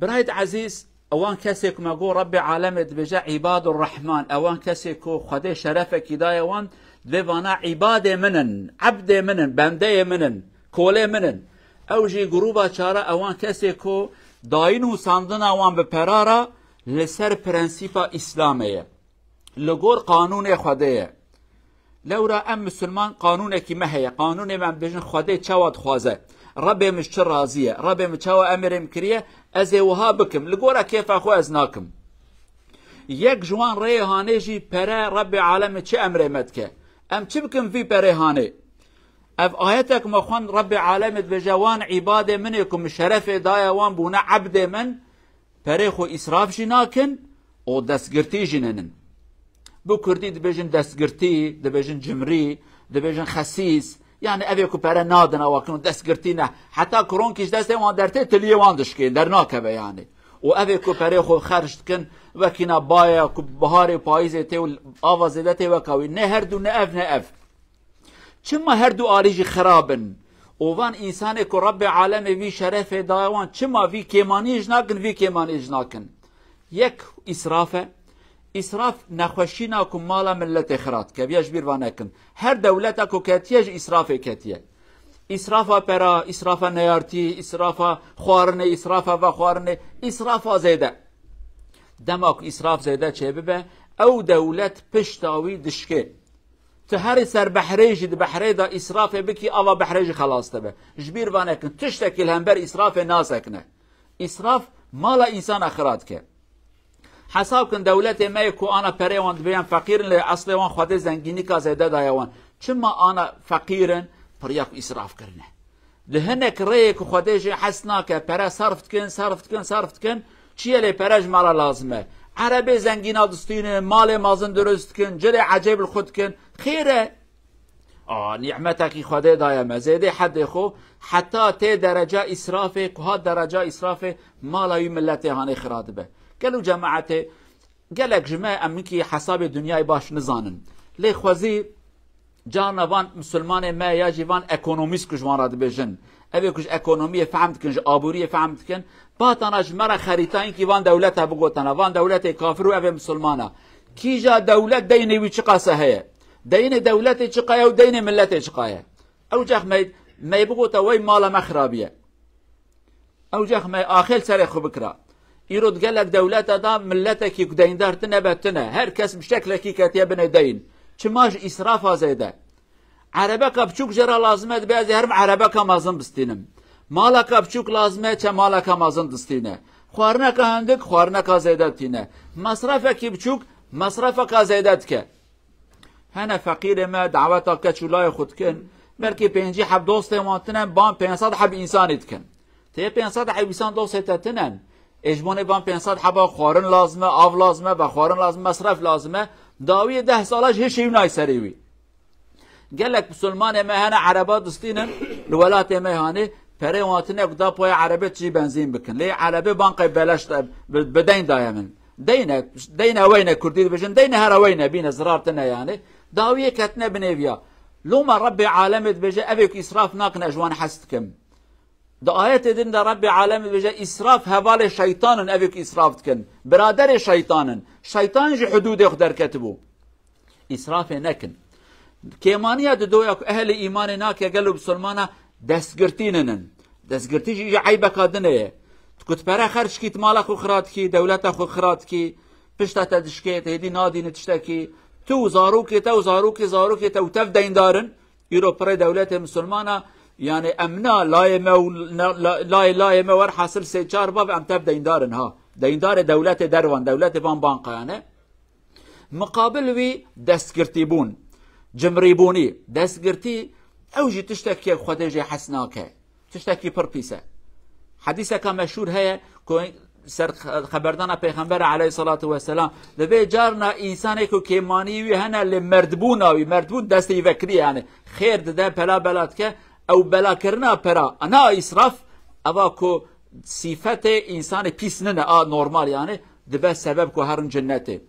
برايد عزيز اوان كسي كما قو ربي عالم دبجا عباد الرحمن اوان كسي كو خدي شرفه كدايه وان دبانا عباده منن عبده منن بنده منن کوله منن اوجي جروبا چاره اوان کسی کو داینو ساندنا وان به پرارا لسر پرنسیپا اسلامیه لگور قانون خوده لورا ام مسلمان قانون کی مهیه قانون من بجن خوده چواد خوازه ربي مش راضيه ربي متشوا امر مكريه از وهابكم لگورا كيف اخو ازناكم يك جوان ريهانه جي پره ربي عالم چه امر مدكه ام چه بكم في پرهانه اف آياتك مخوان رب عالمت بجوان عباده منكم شرف دايا وان بونا عبد من پريخو اسراف جناكن او دستگرتي جننن بو كردي دبجن دستگرتي دبجن جمري دبجن خسيس يعني ابيكو پره نادن واكن دستگرتي نه حتى كرون كيش دست وان درته تليه وان دشكين در ناكبه يعني و ابيكو پريخو خرج كن وكينا بايا بهار پايزه تي اوازدته وكاوي نه هر دو نه اف چما هر دو آلیجی خرابن اوان انسان که رب عالم وی شرف دایوان چما وی کیمانیج ناکن وی کیمانیج ناکن یک اسراف نخوشی ناکن مالا ملت خرات که بیاش بیروانه کن هر دولت که کتیج اسراف کتیه اسرافا پرا اسرافا نیارتی اسرافا خوارنه اسرافا و خوارنه اسرافا زیده دماغ اسراف زیده چه ببه او دولت پشتاوی دشکه تهر سر بحريج بحري دا اسراف بكي اوا بحريج خلاص تبه جبير وانكن تشتكي الهمبر اسراف ناسكنه اسراف مالا انسان اخرات که حساب کن دولت ما يكو انا پريوان بيان فقير لاصل وان خود زنگيني کا زيده دايوان چما انا فقيرن پرياك اسراف کرنه لهنك ريك خودج حسناك پرا صرفت کن چيه لي پرج مالا لازمه عربي زنگينا دستين مال مازن درست کن جري عجيب الخود کن خيره نعمتك خدا دايما زيد حد خو حتى تي درجه اسرافه كه درجه اسرافه مالاي ملتي هاني خراد به قالوا جماعته قالك جماعه امكي حساب الدنيا باش نزانن لي خوزي جانوان مسلمان ما يجيوان ايكونوميست كجوان راد بجن ابي كج ايكونوميه فهمت كن ابوريه فهمت كن باتنا جمره خريطين كي وان دولتها بغوتنا وان دولت كافر وابي مسلمانه كيجا دولت ديني ويچقاسه هي دين دولتي چقايه ودين ملتي چقايه او جخ ما يبغوتا وي مال مخرابيه او جخ ما اخر سر خو بكرا يرد قال لك دولتها دا ملتك دين دارتنا بتنا هر كس بشكل كي كاتبنا دين چماش اسراف زيده عربك بچوك جرا لازمه بعض هر عربك مازن بستينم مالك بچوك لازمه چ مالك مازن دستينه خوارنك هندك خوارنك زيده تينه مصرفك بچوك مصرفك زيدتك هنا فقير ما دعوتك كشولای خود کن بلکه 5 حب دوست وانتن بان 500 حب انسان کن ته 500 حب انسان دوست تتنن اجماع بان 500 حب خورن لازمه آب لازمه و خورن لازمه مصرف لازمه داوی 10 سالش هیچ شی نای سریوی قالك مسلمان ما هنا عربات دستينن الولات ما هاني پره وانتن قدا پای عربه چی بنزین بکن لی عربه بانق بلاش بدين دايما دين وين كردي بجن دين هر وين بين زرارتنا يعني داويه كتنا بنيفيا لوما ربي عالمت بجا ابيك اسراف ناقن اجوان حستكم دا ايات دين دا ربي عالمت بجا اسراف هوال شيطان ابيك اسرافتكن برادر شيطان جي حدود يقدر كتبو اسراف نكن كيمانيه دويا اهل ايمان ناك قالوا بسلمانه دسگرتينن دسگرتي جي عيبك دنيه كنت برا خرج كيت مالك خرات كي دولتك خرات كي پشتا تدشكيت هدي نادين تشتكي تو زاروكي تو تفدين دارن يرو برا دولت مسلمانه يعني امنا لا يما ور حاصل سي 4 باب ام تفدين دارن ها ديندار دولت دروان دولت بان بانقا يعني مقابل وي دستگرتيبون جمريبوني دستگرتي اوجي تشتكي خديجه حسناك تشتكي بربيسه حديثه كان مشهور هي سر خبردان پیغمبر علیه الصلاة و السلام دبی جارنا انسانی که کیمانی هنا لمردبون آوی مردبون دستی وکری يعني خیر ده پلا بلاد که او بلا کرنا پرا انا اسراف اوا کو صفت انسان پیس نه نورمال يعني دبی سبب کو هرن جنته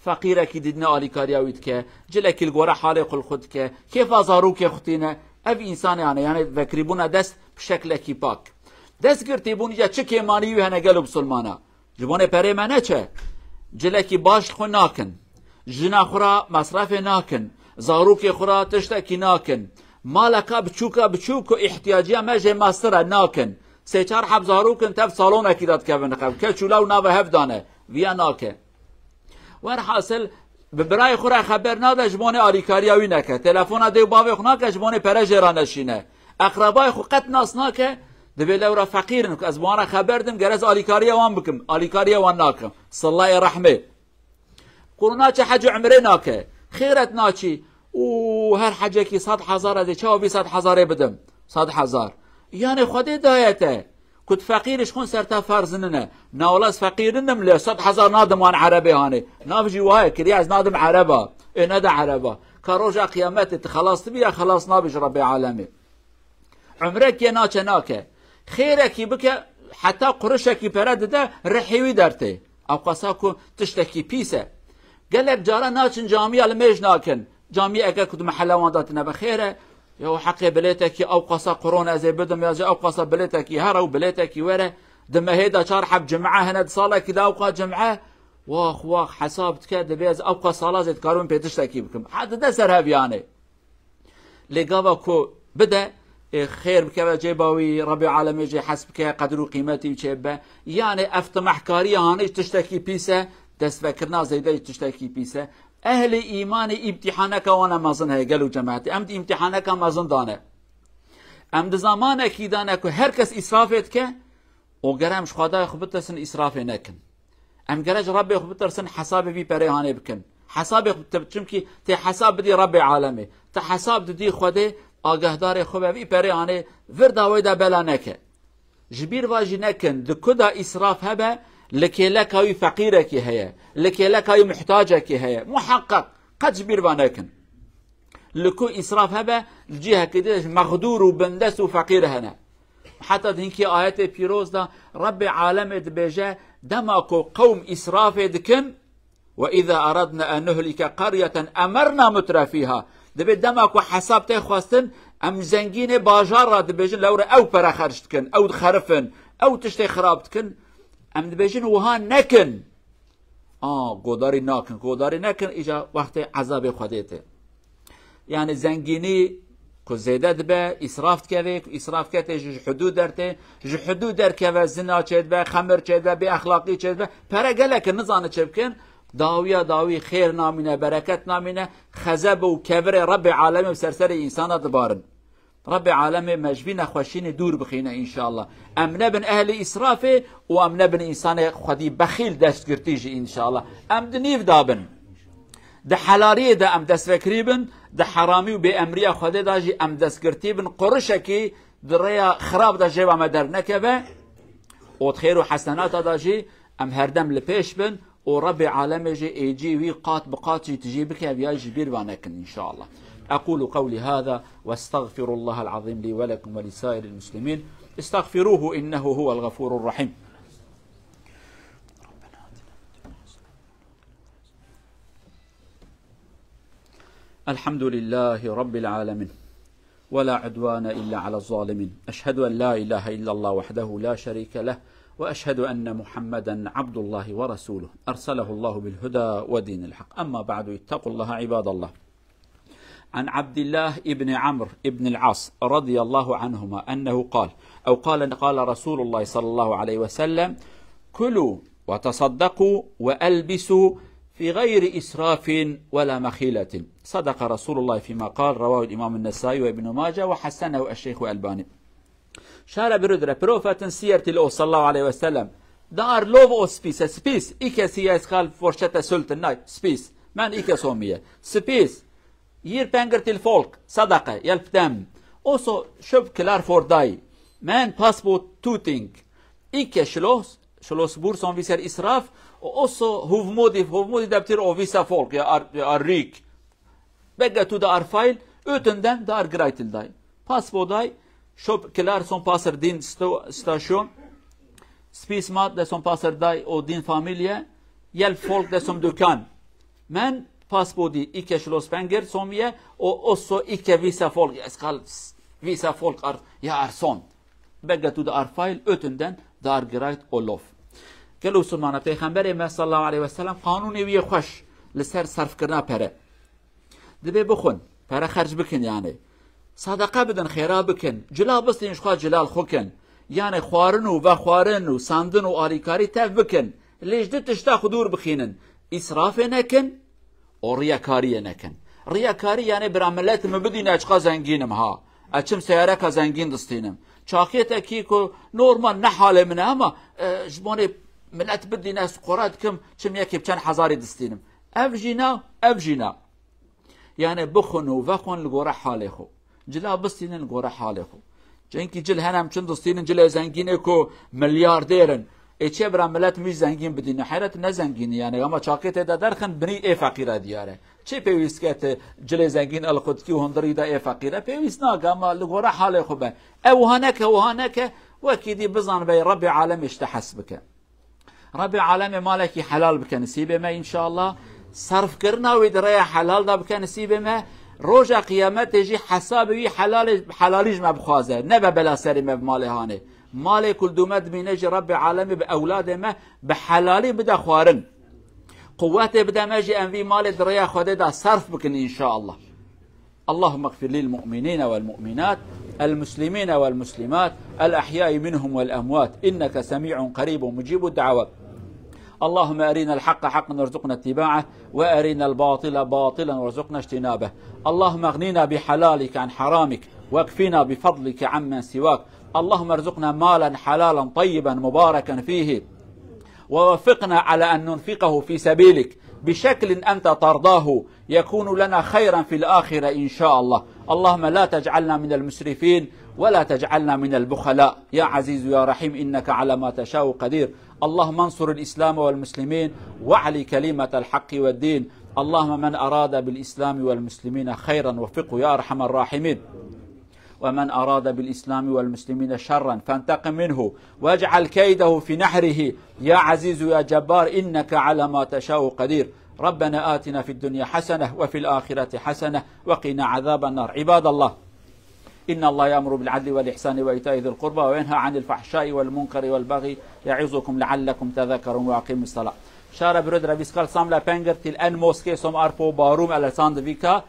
فقيره کی دیدن آلیکاریاوید که جلکی الگوره حال قل خود که کیف ازارو که ختینه او انسان يعني وکریبون دست بشکل کی پاک دست گرتی بونی جا چه کیمانیوی هنه گلو بسلمانا جبونه پره منه چه جلکی باش خو ناکن جنا خورا مصرف ناکن زاروکی خورا تشتکی ناکن مالکا بچوک و احتیاجی مجه ماستره ناکن سه چار حب زاروکن تب سالون اکیداد که بنقب که چولاو ناوه هفدانه ویا ناکه ور حاصل برای خورا خبر ناده جبونه آلیکاریاوی نکه تلفون دیو باوی خو ناکه جبونه پره جرانشینه اقربای خو قط ناس ناکه دبی لورا فقیرن که از بوانا خبردم گرز آلیکاریا وان بکم آلیکاریا وان ناکم صلای رحمه قرونا چه حج عمره ناکه خیرت ناچی او هر حجه کی 100,000 از چه 200,000 بدم 100,000 یعنی خودی دایته کت فقیرش خون سرتا فرزننه ناولاس فقیرنم ل 100,000 نادم وان عربی هانه نافجی وای کری از نادم عربا اینا ده عربا کاروجا قیامت خلاص بیا خلاص نابج رب العالمین عمره کی ناچه ناکه خیره کی بکه حتی قرشه کی پرد ده رحیوی درته او قصاکو تشتکی پیسه قالك جارا ناچن جامعه الميج ناكن جامعه اگر كنت محل وانداتنا بخيره يو حقي بليتك او قصا قرون ازي بدم يا او قصا بليتك هرو بليتك ورا دم هيدا شار حب جمعه هنا صاله كذا اوقات جمعه واخ حسابت كده بيز اوقات صلاه زيت كارون بيتشتكي بكم حتى ده سرهب يعني لقابا كو بدا خير بك جيباوي ربي العالمين جي حسبك قدر قيمتي وشيبه يعني افتمح كاريه هاني تشتكي بيسه دست فکرنا زیده تشتکی پیسه اهل ایمان امتحانک وانا مازن هی گلو جماعتی امد امتحانک مازن دانه امد زمان کی دانه که هر کس اسرافت که او گرمش خدای خوب ترسن اسراف نکن ام گرج ربی خوب ترسن حساب بی پریهانه بکن حساب خوب چمکی تی حساب بدی رب عالمه تی حساب دی خوده آگهدار خوب بی پریهانه ورداوی دا بلا نکه جبیر واجی نکن دکدا اسراف هبه لكيلك هاي فقيرك هي لكيلك هاي محتاجك هي محقق قد جبير بانكن لكو إسراف هبه الجهة كده مغدور وبندس وفقير هنا حتى هنكي آيات بيروز دا رب عالم بيجا دماكو قوم إسراف دكن وإذا أردنا أن نهلك قرية أمرنا مترفيها دبي دماكو حساب تخواستن أم زنجين باجار دبيجن لورا أو برا خرجتكن أو خرفن أو تشتي خرابتكن ام دبیجن وها نکن گوداری نکن ایجا وقت عذاب خودیته یعنی زنگینی که زیده دبه اسراف که اسراف که جو حدود درته جو حدود در که زنا چید به خمر چید به بی اخلاقی چید به پره گلک نزانه چه بکن داوی خیر نامینه برکت نامینه خزب و کبر رب عالم و سرسر انسان دبارن رب العالمين مجبين خوشين دور بخينا إن شاء الله أم نبن أهل إسرافه وأم نبن إنسان خدي بخيل دست قرتيجي إن شاء الله أم دنيف دابن ده حلاريه ده أم دست فكريبن ده حرامي وبأمريا خدي داجي أم دست قرتيبن قرشكي دريا خراب ده جيبا مدر نكبه وتخير وحسنات داجي أم هردم لبيش بن ورب العالمين جي ايجي وي قات بقات تجيبك يا جبير وانكن إن شاء الله أقول قولي هذا واستغفر الله العظيم لي ولكم ولسائر المسلمين استغفروه إنه هو الغفور الرحيم الحمد لله رب العالمين ولا عدوان إلا على الظالمين أشهد أن لا إله إلا الله وحده لا شريك له وأشهد أن محمدا عبد الله ورسوله أرسله الله بالهدى ودين الحق أما بعد اتقوا الله عباد الله عن عبد الله ابن عمرو ابن العاص رضي الله عنهما أنه قال رسول الله صلى الله عليه وسلم كلوا وتصدقوا وألبسوا في غير إسراف ولا مخيلة صدق رسول الله فيما قال رواه الإمام النسائي وابن ماجه وحسنه الشيخ الألباني شارع برودرة بروفة سيرة الأو صلى الله عليه وسلم دار لوف أو سبيس إيكا سياس خال فرشة سلطة ناي سبيس من إيكا سومية سبيس يير بانجرت الفولك صدقة يلبتم أوسو شوب كلار فور داي من باسبوت توتينك إيكا شلوس بورسون فيسر إسراف وأوسو هوفمودي دبتير أو فيسا فولك يا ريك بقى تو دار فايل ötenden dar greitel dai paspo dai shop klar son passer din station spismat de son passer dai o din familje hjälp folk de som du kan men paspo di icke slåspenger som je och också icke vissa folk jag ska vissa folk är ja är sånt بگه تو دار فایل اتندن دار گرایت اولوف گلو سلمانه پیغمبر ما صلی الله علیه و سلم قانونی وی خوش لسر صرف کردن پره دبی بخون پره خرج بکن یعنی صدقه بدن خیره بکن جلا بستینش خواه جلال خوکن یعنی خوارن و خوارن و ساندن و آریکاری تف بکن لیش دو تشتا خدور بخینن اسراف نکن و ریاکاری نکن ریاکاری یعنی براملت مبدین اچقا زنگینم ها اچم سیاره که زنگین دستینم چاکیت اکی که نورمال نه حال منه اما جبانه ملت بدین از قراد کم چم یکی بچن حزاری دستینم اف جینا یعنی بخونو و خون لگوره حاله خو جلا بستینن لگوره حاله خو چونکی جل هنم چند دستینن جل زنگینه کو میلیاردیرن ایچه برام ملت میش زنگین بدین حیرت نزنگینی یعنی اما چاکیت دا درخن بنی ای فقیره دیاره چه پیوست که جل زنگین الخودکی و هندری دا ای فقیره پیوست ناگه اما لگوره حاله خوبه اوهانک وكيدي بزن بي رب عالم اشتحس بك رب عالم مالكي حلال بك نسيبه ما إن شاء الله صرف كرنا ويدريا حلال دا بك نسيبه ما روجا قيامت يجي حسابي حلاليج ما بخوازه نبا بلا سري ما بمالي هاني مالي كل دومد بينجي رب عالمي بأولاده ما بحلالي بدا خوارن قواته بدا ماجي أنفي مالي دريا خوده دا صرف بكن إن شاء الله اللهم اغفر للمؤمنين والمؤمنات المسلمين والمسلمات الأحياء منهم والأموات إنك سميع قريب مجيب الدعوات اللهم أرنا الحق حقا وارزقنا اتباعه وأرنا الباطل باطلا وارزقنا اجتنابه اللهم اغننا بحلالك عن حرامك واكفنا بفضلك عمن سواك اللهم ارزقنا مالا حلالا طيبا مباركا فيه ووفقنا على أن ننفقه في سبيلك بشكل أنت ترضاه يكون لنا خيرا في الآخرة إن شاء الله اللهم لا تجعلنا من المسرفين ولا تجعلنا من البخلاء يا عزيز يا رحيم إنك على ما تشاء قدير اللهم انصر الإسلام والمسلمين واعلي كلمة الحق والدين اللهم من أراد بالإسلام والمسلمين خيرا وفقه يا أرحم الراحمين ومن أراد بالإسلام والمسلمين شرا فانتقم منه واجعل كيده في نحره يا عزيز يا جبار إنك على ما تشاء قدير ربنا آتنا في الدنيا حسنة وفي الآخرة حسنة وقنا عذاب النار عباد الله إن الله يأمر بالعدل والإحسان وإيتاء ذي القربى وينهى عن الفحشاء والمنكر والبغي يعظكم لعلكم تذكرون وأقيموا الصلاة شارع برود ربيسكال ساملا بنجر تل أن موسكي سوم أربو باروم الألساند فيكا